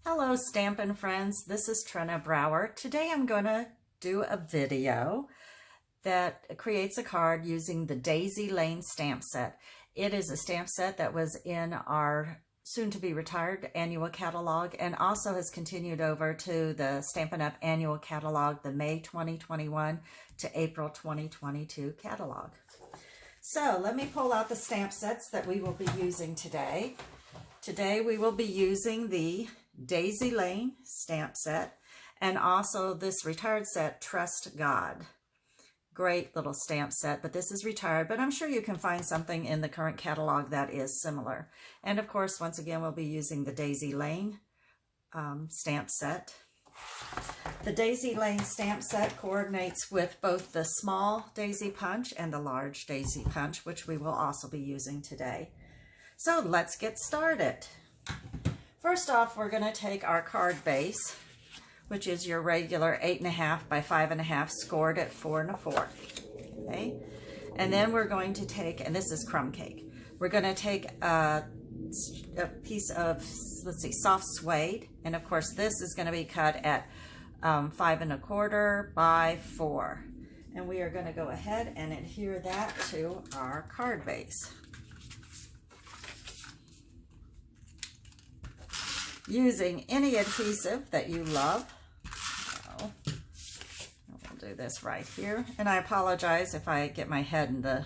Hello Stampin' friends, this is Trina Brower. Today I'm going to do a video that creates a card using the Daisy Lane stamp set. It is a stamp set that was in our soon-to-be retired annual catalog and also has continued over to the Stampin' Up! Annual catalog, the May 2021 to April 2022 catalog. So let me pull out the stamp sets that we will be using today. Today we will be using the Daisy Lane stamp set and also this retired set, Trust God. Great little stamp set, but this is retired, but I'm sure you can find something in the current catalog that is similar. And of course, once again, we'll be using the Daisy Lane stamp set. The Daisy Lane stamp set coordinates with both the small daisy punch and the large daisy punch, which we will also be using today. So let's get started. First off, we're going to take our card base, which is your regular 8.5 by 5.5 scored at 4 1/4. Okay, and then we're going to take, and this is crumb cake. We're going to take a piece of, let's see, soft suede, and of course this is going to be cut at 5 1/4 by 4, and we are going to go ahead and adhere that to our card base. Using any adhesive that you love. So, we'll do this right here. And I apologize if I get my head in the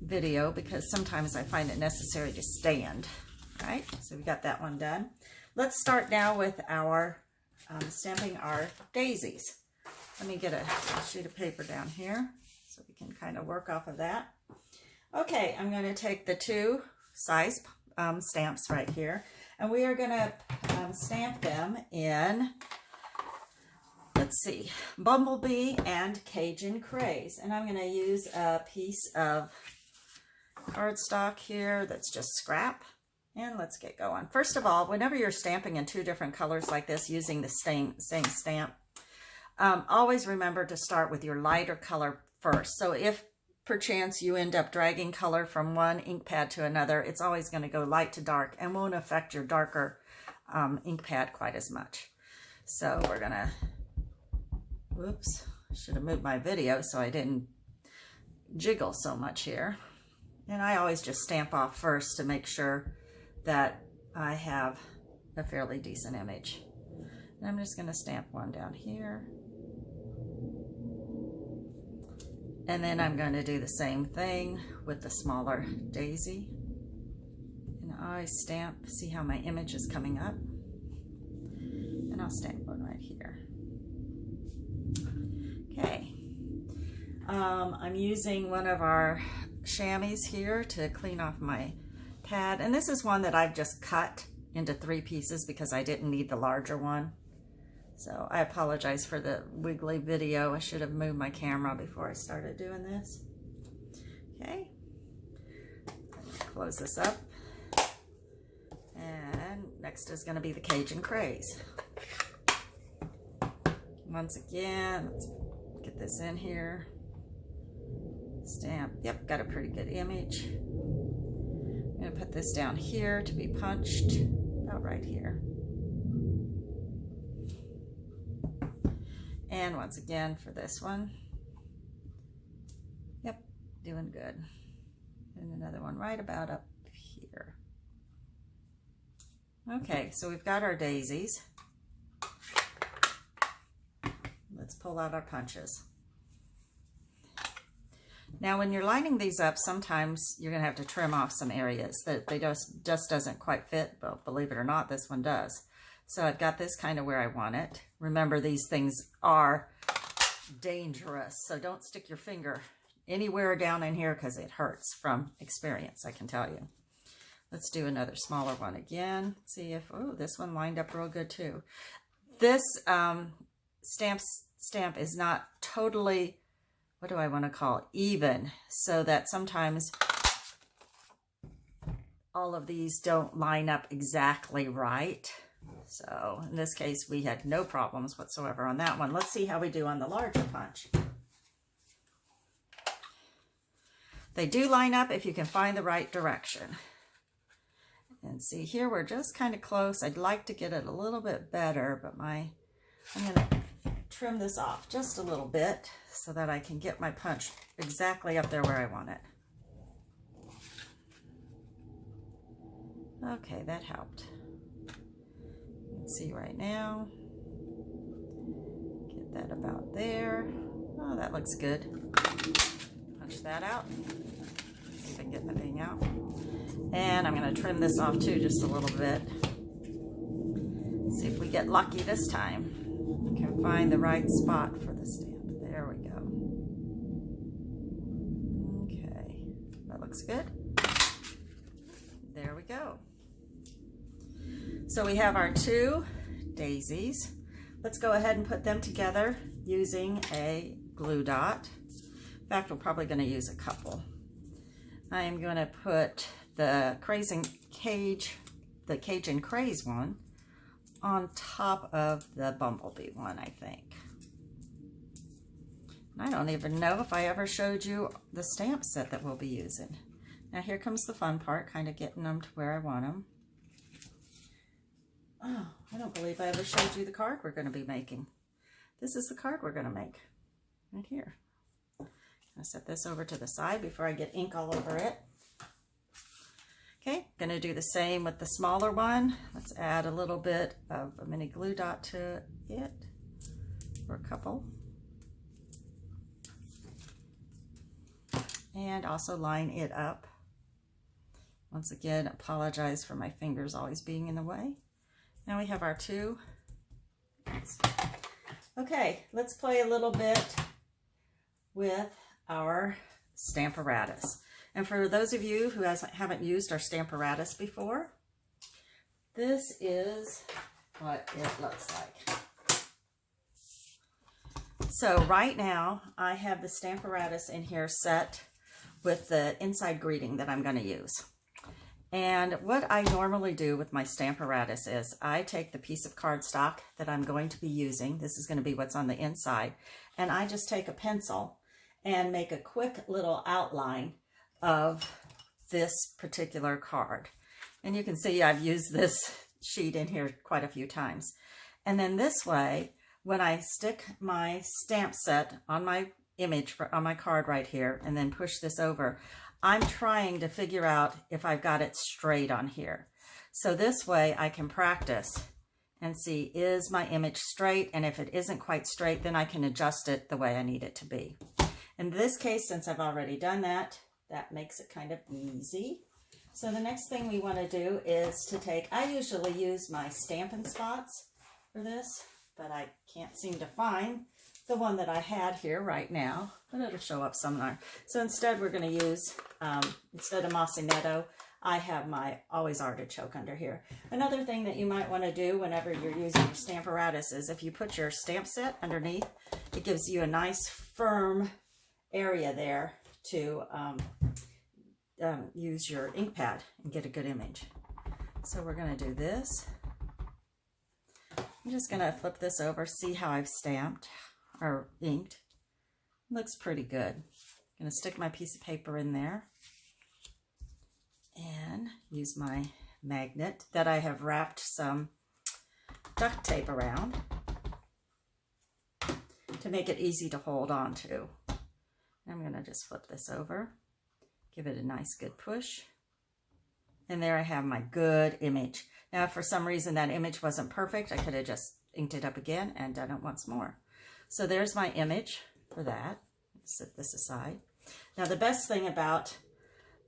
video because sometimes I find it necessary to stand. All right, so we got that one done. Let's start now with our stamping our daisies. Let me get a sheet of paper down here so we can kind of work off of that. Okay, I'm going to take the two size stamps right here. And we are going to stamp them in, let's see, Bumblebee and Cajun Craze. And I'm going to use a piece of cardstock here that's just scrap. And let's get going. First of all, whenever you're stamping in two different colors like this using the same stamp, always remember to start with your lighter color first. So if perchance you end up dragging color from one ink pad to another, it's always going to go light to dark and won't affect your darker ink pad quite as much. So we're going to, whoops, should have moved my video so I didn't jiggle so much here. And I always just stamp off first to make sure that I have a fairly decent image. And I'm just going to stamp one down here. And then I'm going to do the same thing with the smaller daisy. And I stamp, see how my image is coming up? And I'll stamp one right here. Okay. I'm using one of our chamois here to clean off my pad. And this is one that I've just cut into 3 pieces because I didn't need the larger one. So I apologize for the wiggly video. I should have moved my camera before I started doing this. Okay, close this up. And next is going to be the Cajun Craze. Once again, let's get this in here. Stamp, yep, got a pretty good image. I'm going to put this down here to be punched about right here. And once again for this one, yep, doing good. And another one right about up here. Okay, so we've got our daisies. Let's pull out our punches. Now when you're lining these up, sometimes you're going to have to trim off some areas that they just doesn't quite fit, but believe it or not, this one does. So I've got this kind of where I want it. Remember, these things are dangerous, so don't stick your finger anywhere down in here because it hurts from experience, I can tell you. Let's do another smaller one again. See if, oh, this one lined up real good too. This stamp is not totally, what do I want to call it, even, so that sometimes all of these don't line up exactly right. So in this case, we had no problems whatsoever on that one. Let's see how we do on the larger punch. They do line up if you can find the right direction. And see here, we're just kind of close. I'd like to get it a little bit better, but I'm gonna trim this off just a little bit so that I can get my punch exactly up there where I want it. Okay, that helped. You can see right now, get that about there. Oh, that looks good. Punch that out. See if I can get the thing out. And I'm going to trim this off too, just a little bit. See if we get lucky this time. We can find the right spot for the stamp. There we go. Okay, that looks good. There we go. So we have our 2 daisies. Let's go ahead and put them together using a glue dot. In fact, we're probably going to use a couple. I am going to put the Cajun Craze one on top of the Bumblebee one, I think. I don't even know if I ever showed you the stamp set that we'll be using. Now here comes the fun part, kind of getting them to where I want them. Oh, I don't believe I ever showed you the card we're going to be making. This is the card we're going to make, right here. I'll set this over to the side before I get ink all over it. Okay, going to do the same with the smaller one. Let's add a little bit of a mini glue dot to it, or a couple. And also line it up. Once again, apologize for my fingers always being in the way. Now we have our 2. Okay, let's play a little bit with our Stamparatus. And for those of you who haven't used our Stamparatus before, this is what it looks like. So right now, I have the Stamparatus in here set with the inside greeting that I'm going to use. And what I normally do with my Stamparatus is I take the piece of cardstock that I'm going to be using. This is going to be what's on the inside. And I just take a pencil and make a quick little outline of this particular card. And you can see I've used this sheet in here quite a few times. And then this way, when I stick my stamp set on my image, on my card right here, and then push this over, I'm trying to figure out if I've got it straight on here. So this way I can practice and see, is my image straight? And if it isn't quite straight, then I can adjust it the way I need it to be. In this case, since I've already done that, that makes it kind of easy. So the next thing we want to do is to take, I usually use my Stampin' spots for this, but I can't seem to find the one that I had here right now, but it'll show up somewhere. So instead we're going to use, instead of Mossy Meadow, I have my Always Artichoke under here. Another thing that you might want to do whenever you're using your Stamparatus is if you put your stamp set underneath, it gives you a nice firm area there to use your ink pad and get a good image. So we're going to do this. I'm just going to flip this over, see how I've stamped or inked. Looks pretty good. I'm going to stick my piece of paper in there and use my magnet that I have wrapped some duct tape around to make it easy to hold on to. I'm going to just flip this over, give it a nice good push, and there I have my good image. Now if for some reason that image wasn't perfect, I could have just inked it up again and done it once more. So there's my image for that. Set this aside. Now the best thing about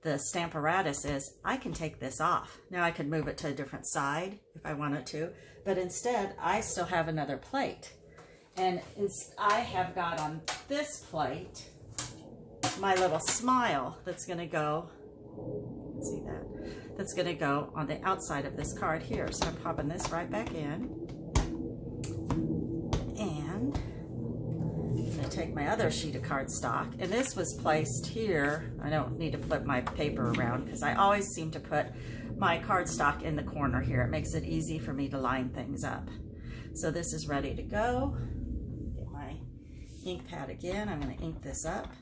the Stamparatus is I can take this off. Now I could move it to a different side if I wanted to, but instead I still have another plate. And I have got on this plate my little smile that's going to go, see that? That's going to go on the outside of this card here. So I'm popping this right back in. And I'm going to take my other sheet of cardstock. And this was placed here. I don't need to flip my paper around because I always seem to put my cardstock in the corner here. It makes it easy for me to line things up. So this is ready to go. Get my ink pad again. I'm going to ink this up.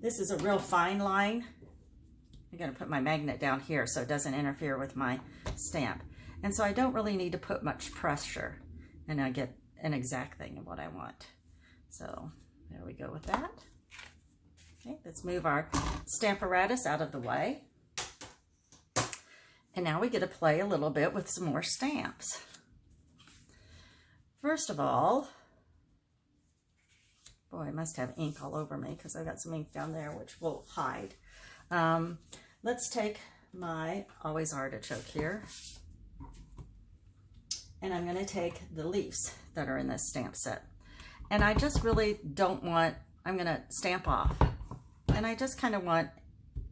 This is a real fine line. I'm going to put my magnet down here so it doesn't interfere with my stamp. And so I don't really need to put much pressure, and I get an exact thing of what I want. So there we go with that. Okay, let's move our Stamparatus out of the way. And now we get to play a little bit with some more stamps. First of all, boy, I must have ink all over me because I've got some ink down there which will hide. Let's take my Always Artichoke here. And I'm going to take the leaves that are in this stamp set. And I just really don't want, I'm going to stamp off. And I just kind of want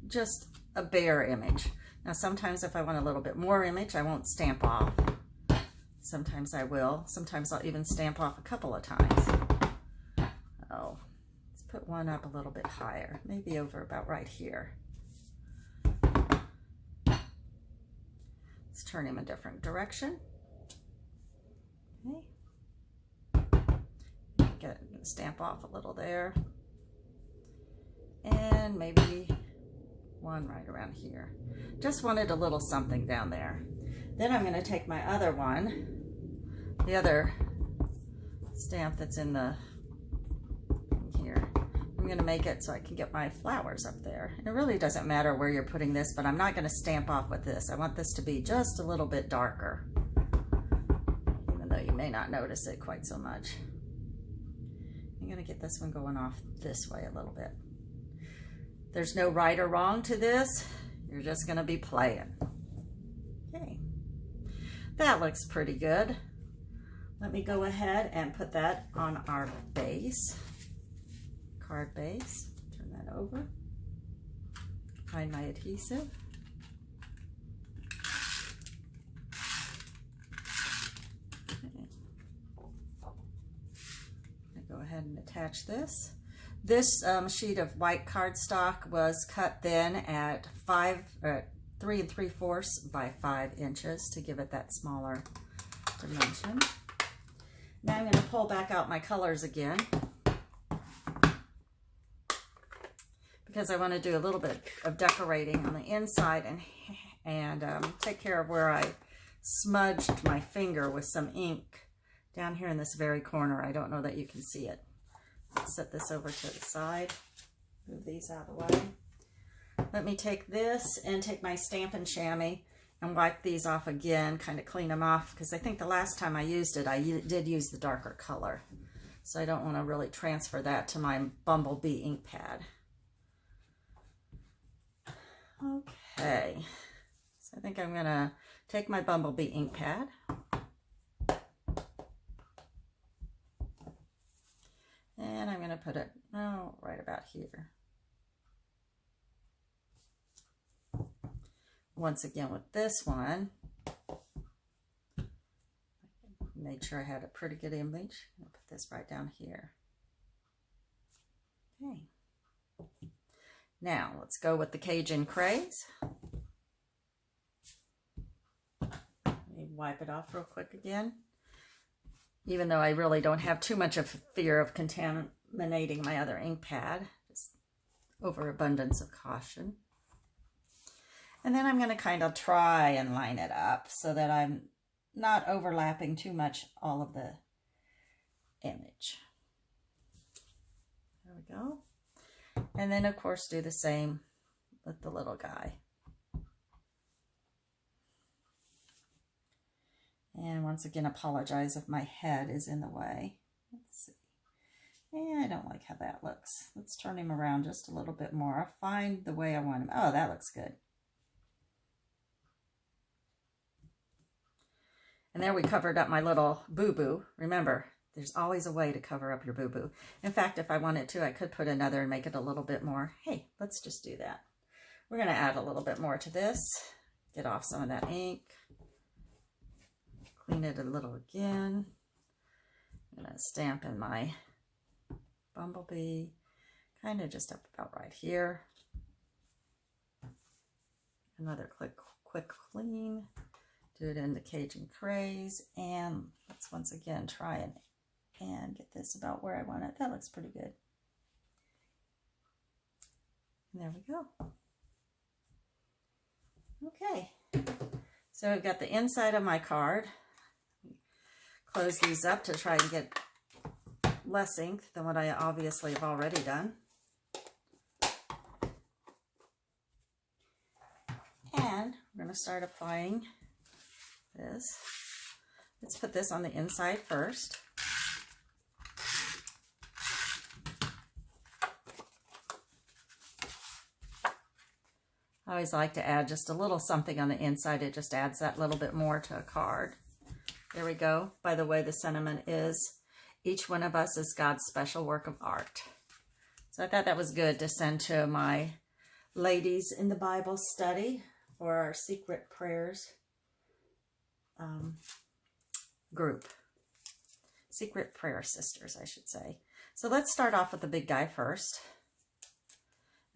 just a bare image. Now sometimes if I want a little bit more image, I won't stamp off. Sometimes I will. Sometimes I'll even stamp off a couple of times. Oh, let's put one up a little bit higher, maybe over about right here. Let's turn him a different direction. Okay. Stamp off a little there. And maybe one right around here. Just wanted a little something down there. Then I'm going to take my other one, the other stamp that's in here. I'm going to make it so I can get my flowers up there. It really doesn't matter where you're putting this, but I'm not going to stamp off with this. I want this to be just a little bit darker, even though you may not notice it quite so much. I'm going to get this one going off this way a little bit. There's no right or wrong to this. You're just going to be playing. Okay. That looks pretty good. Let me go ahead and put that on our base, card base. Turn that over. Find my adhesive. Okay. Go ahead and attach this. This sheet of white cardstock was cut then at 3 3/4 by 5 inches to give it that smaller dimension. Now I'm going to pull back out my colors again because I want to do a little bit of decorating on the inside and take care of where I smudged my finger with some ink down here in this very corner. I don't know that you can see it. Let's set this over to the side. Move these out of the way. Let me take this and take my Stampin' Chamois and wipe these off again, kind of clean them off, because I think the last time I used it, I did use the darker color. So I don't want to really transfer that to my Bumblebee ink pad. Okay, so I think I'm going to take my Bumblebee ink pad. And I'm going to put it, right about here. Once again with this one, made sure I had a pretty good image. I'll put this right down here. Okay. Now let's go with the Cajun Craze. Let me wipe it off real quick again. Even though I really don't have too much of fear of contaminating my other ink pad, just overabundance of caution. And then I'm going to kind of try and line it up so that I'm not overlapping too much all of the image. There we go. And then of course do the same with the little guy. And once again, apologize if my head is in the way. Let's see. Yeah, I don't like how that looks. Let's turn him around just a little bit more. I'll find the way I want him. Oh, that looks good. And there we covered up my little boo-boo. Remember, there's always a way to cover up your boo-boo. In fact, if I wanted to, I could put another and make it a little bit more. Hey, let's just do that. We're going to add a little bit more to this. Get off some of that ink. Clean it a little again. I'm going to stamp in my Bumblebee, kind of just up about right here. Another quick clean. Do it in the Cajun Craze, and let's once again try and get this about where I want it. That looks pretty good. And there we go. Okay, so I've got the inside of my card. Close these up to try and get less ink than what I obviously have already done. And we're going to start applying this. Let's put this on the inside first. I always like to add just a little something on the inside. It just adds that little bit more to a card. There we go. By the way, the sentiment is, each one of us is God's special work of art. So I thought that was good to send to my ladies in the Bible study for our secret prayers group. Secret prayer sisters, I should say. So let's start off with the big guy first.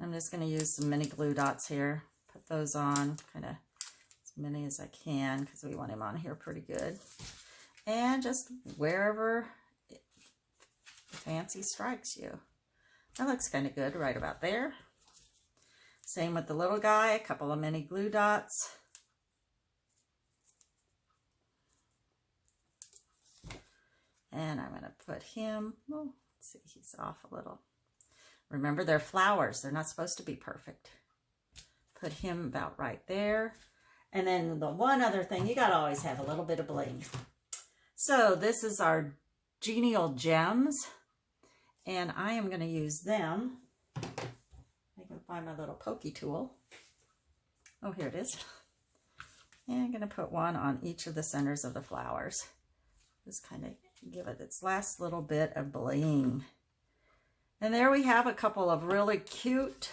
I'm just going to use some mini glue dots here. Put those on, kind of as many as I can, because we want him on here pretty good. And just wherever the fancy strikes you. That looks kind of good right about there. Same with the little guy, a couple of mini glue dots. And I'm going to put him, oh, let's see, he's off a little. Remember, they're flowers. They're not supposed to be perfect. Put him about right there. And then the one other thing, you got to always have a little bit of bling. So this is our genial gems. And I am going to use them. I can find my little pokey tool. Oh, here it is. And I'm going to put one on each of the centers of the flowers. Just kind of give it its last little bit of bling. And there we have a couple of really cute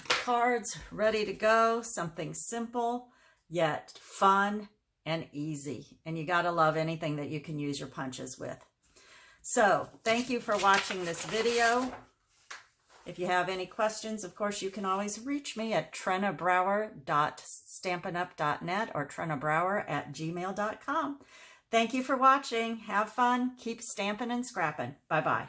cards ready to go. Something simple, yet fun and easy. And you gotta love anything that you can use your punches with. So, thank you for watching this video. If you have any questions, of course, you can always reach me at trenabrower.stampinup.net or trenabrower@gmail.com. Thank you for watching. Have fun. Keep stamping and scrapping. Bye-bye.